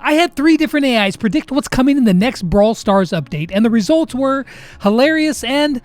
I had 3 different AIs predict what's coming in the next Brawl Stars update, and the results were hilarious and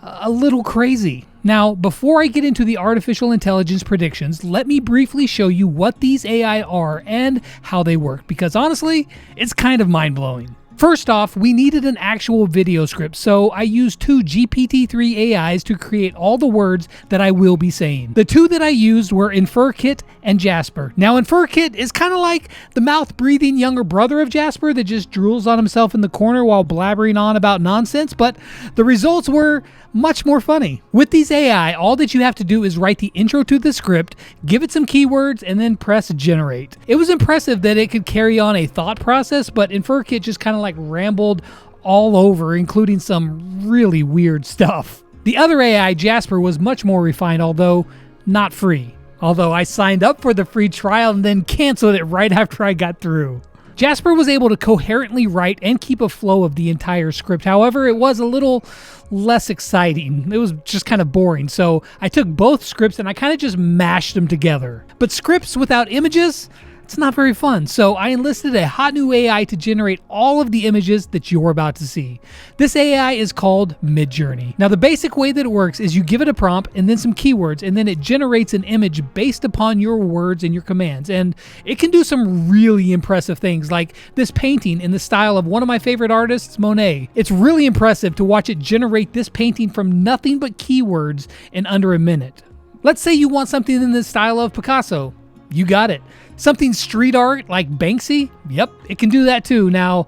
a little crazy. Now, before I get into the artificial intelligence predictions, let me briefly show you what these AI are and how they work, because honestly, it's kind of mind-blowing. First off, we needed an actual video script, so I used 2 GPT-3 AIs to create all the words that I will be saying. The 2 that I used were Incase and Jasper. Now, Incase is kind of like the mouth-breathing younger brother of Jasper that just drools on himself in the corner while blabbering on about nonsense, but the results were much more funny. With these AI, all that you have to do is write the intro to the script, give it some keywords, and then press generate. It was impressive that it could carry on a thought process, but Incase just kind of like rambled all over, including some really weird stuff. The other AI, Jasper, was much more refined, although not free. Although I signed up for the free trial and then canceled it right after I got through. Jasper was able to coherently write and keep a flow of the entire script. However, it was a little less exciting. It was just kind of boring. So I took both scripts and I kind of just mashed them together. But scripts without images, it's not very fun. So I enlisted a hot new AI to generate all of the images that you're about to see. This AI is called Midjourney. Now, the basic way that it works is you give it a prompt and then some keywords, and then it generates an image based upon your words and your commands. And it can do some really impressive things, like this painting in the style of one of my favorite artists, Monet. It's really impressive to watch it generate this painting from nothing but keywords in under a minute. Let's say you want something in the style of Picasso. You got it. Something street art like Banksy? Yep, it can do that too. Now,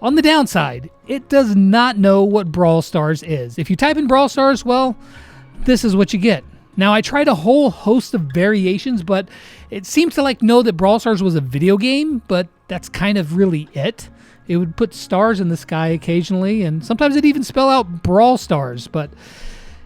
on the downside, it does not know what Brawl Stars is. If you type in Brawl Stars, well, this is what you get. Now, I tried a whole host of variations, but it seemed to know that Brawl Stars was a video game, but that's kind of really it. It would put stars in the sky occasionally, and sometimes it'd even spell out Brawl Stars, but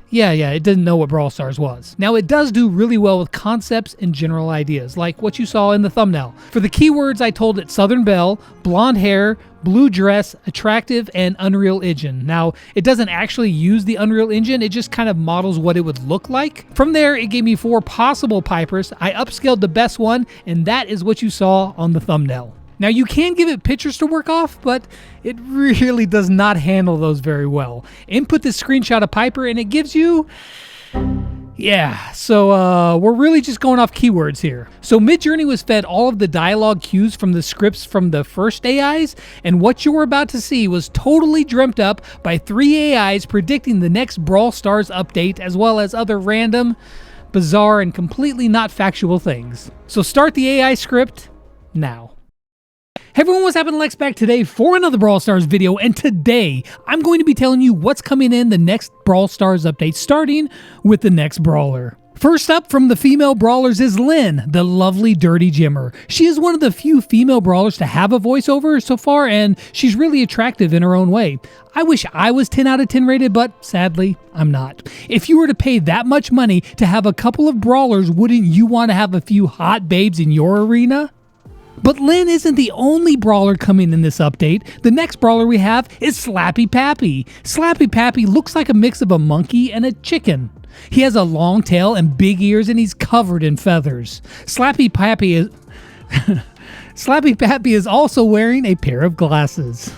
yeah, it didn't know what Brawl Stars was. Now, it does do really well with concepts and general ideas, like what you saw in the thumbnail. For the keywords, I told it Southern Belle, blonde hair, blue dress, attractive, and Unreal Engine. Now, it doesn't actually use the Unreal Engine, it just kind of models what it would look like. From there, it gave me 4 possible pipers. I upscaled the best one, and that is what you saw on the thumbnail. Now, you can give it pictures to work off, but it really does not handle those very well. Input this screenshot of Piper and it gives you... Yeah, so we're really just going off keywords here. So Midjourney was fed all of the dialogue cues from the scripts from the first AIs, and what you were about to see was totally dreamt up by 3 AIs predicting the next Brawl Stars update, as well as other random, bizarre, and completely not factual things. So start the AI script now. Hey everyone, what's happening? Lex back today for another Brawl Stars video, and today I'm going to be telling you what's coming in the next Brawl Stars update, starting with the next Brawler. First up from the female brawlers is Lynn, the lovely Dirty Jimmer. She is one of the few female brawlers to have a voiceover so far, and she's really attractive in her own way. I wish I was 10 out of 10 rated, but sadly, I'm not. If you were to pay that much money to have a couple of brawlers, wouldn't you want to have a few hot babes in your arena? But Lynn isn't the only brawler coming in this update. The next brawler we have is Slappy Pappy. Slappy Pappy looks like a mix of a monkey and a chicken. He has a long tail and big ears, and he's covered in feathers. Slappy Pappy is also wearing a pair of glasses.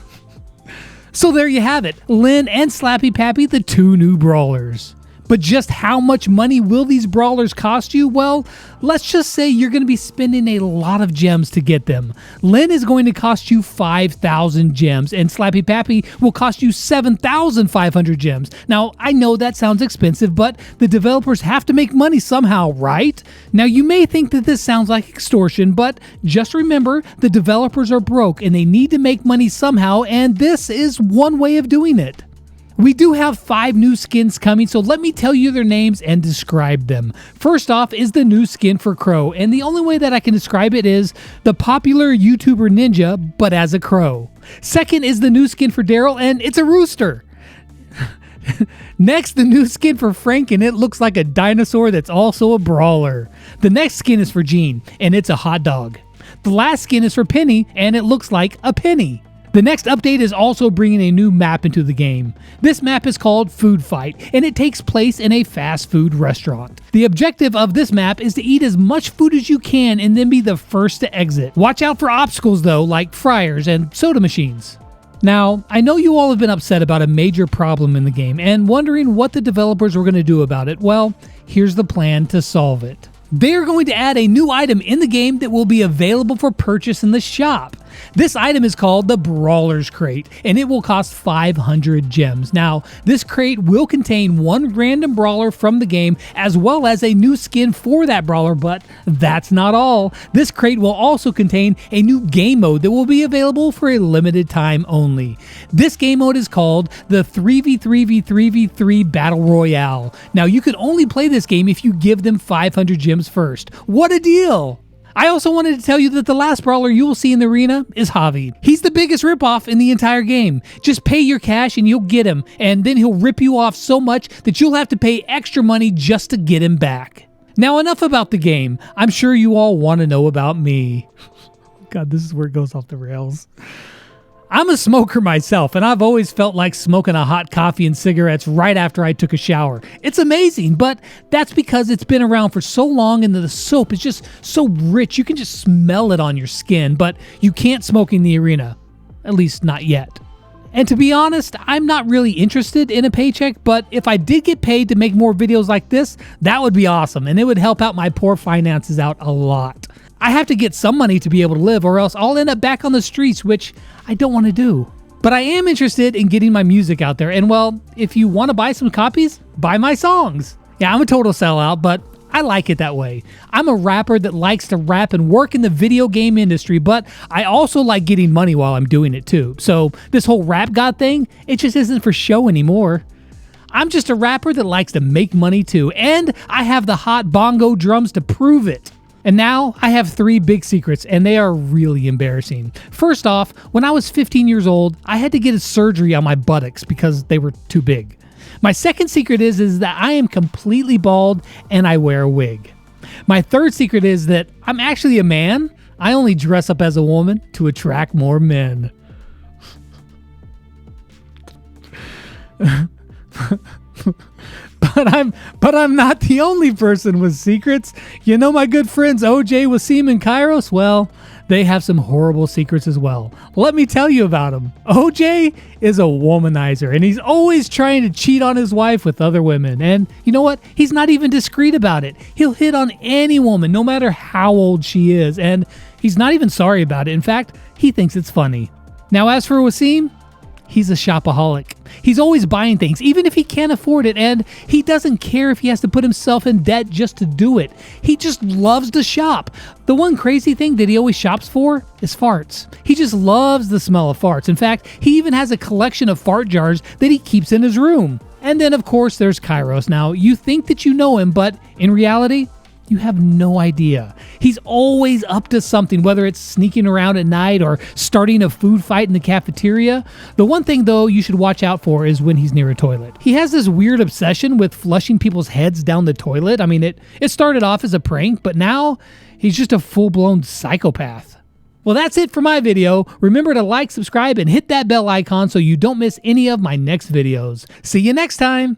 So there you have it, Lynn and Slappy Pappy, the 2 new brawlers. But just how much money will these brawlers cost you? Well, let's just say you're going to be spending a lot of gems to get them. Lynn is going to cost you 5,000 gems, and Slappy Pappy will cost you 7,500 gems. Now, I know that sounds expensive, but the developers have to make money somehow, right? Now, you may think that this sounds like extortion, but just remember, the developers are broke and they need to make money somehow, and this is one way of doing it. We do have 5 new skins coming, so let me tell you their names and describe them. First off is the new skin for Crow, and the only way that I can describe it is the popular YouTuber Ninja, but as a crow. Second is the new skin for Daryl, and it's a rooster. Next, the new skin for Frank, and it looks like a dinosaur that's also a brawler. The next skin is for Gene, and it's a hot dog. The last skin is for Penny, and it looks like a penny. The next update is also bringing a new map into the game. This map is called Food Fight, and it takes place in a fast food restaurant. The objective of this map is to eat as much food as you can and then be the first to exit. Watch out for obstacles though, like fryers and soda machines. Now, I know you all have been upset about a major problem in the game and wondering what the developers were going to do about it. Well, here's the plan to solve it. They are going to add a new item in the game that will be available for purchase in the shop. This item is called the Brawler's Crate, and it will cost 500 gems. Now, this crate will contain one random brawler from the game, as well as a new skin for that brawler, but that's not all. This crate will also contain a new game mode that will be available for a limited time only. This game mode is called the 3v3v3v3 Battle Royale. Now, you can only play this game if you give them 500 gems first. What a deal! I also wanted to tell you that the last brawler you will see in the arena is Javi. He's the biggest ripoff in the entire game. Just pay your cash and you'll get him, and then he'll rip you off so much that you'll have to pay extra money just to get him back. Now enough about the game. I'm sure you all want to know about me. God, this is where it goes off the rails. I'm a smoker myself, and I've always felt like smoking a hot coffee and cigarettes right after I took a shower. It's amazing, but that's because it's been around for so long and the soap is just so rich. You can just smell it on your skin, but you can't smoke in the arena. At least not yet. And to be honest, I'm not really interested in a paycheck, but if I did get paid to make more videos like this, that would be awesome, and it would help out my poor finances out a lot. I have to get some money to be able to live, or else I'll end up back on the streets, which I don't want to do. But I am interested in getting my music out there, and well, if you want to buy some copies, buy my songs. Yeah, I'm a total sellout, but I like it that way. I'm a rapper that likes to rap and work in the video game industry, but I also like getting money while I'm doing it too. So this whole rap god thing, it just isn't for show anymore. I'm just a rapper that likes to make money too, and I have the hot bongo drums to prove it. And now I have 3 big secrets, and they are really embarrassing. First off, when I was 15 years old, I had to get a surgery on my buttocks because they were too big. My second secret is that I am completely bald and I wear a wig. My third secret is that I'm actually a man. I only dress up as a woman to attract more men. But I'm not the only person with secrets. You know my good friends OJ, Wasim, and Kairos? Well, they have some horrible secrets as well. Let me tell you about them. OJ is a womanizer, and he's always trying to cheat on his wife with other women. And you know what? He's not even discreet about it. He'll hit on any woman, no matter how old she is, and he's not even sorry about it. In fact, he thinks it's funny. Now, as for Wasim, he's a shopaholic. He's always buying things, even if he can't afford it, and he doesn't care if he has to put himself in debt just to do it. He just loves to shop. The one crazy thing that he always shops for is farts. He just loves the smell of farts. In fact, he even has a collection of fart jars that he keeps in his room. And then, of course, there's Kairos. Now, you think that you know him, but in reality, you have no idea. He's always up to something, whether it's sneaking around at night or starting a food fight in the cafeteria. The one thing, though, you should watch out for is when he's near a toilet. He has this weird obsession with flushing people's heads down the toilet. I mean, it started off as a prank, but now he's just a full-blown psychopath. Well, that's it for my video. Remember to like, subscribe, and hit that bell icon so you don't miss any of my next videos. See you next time.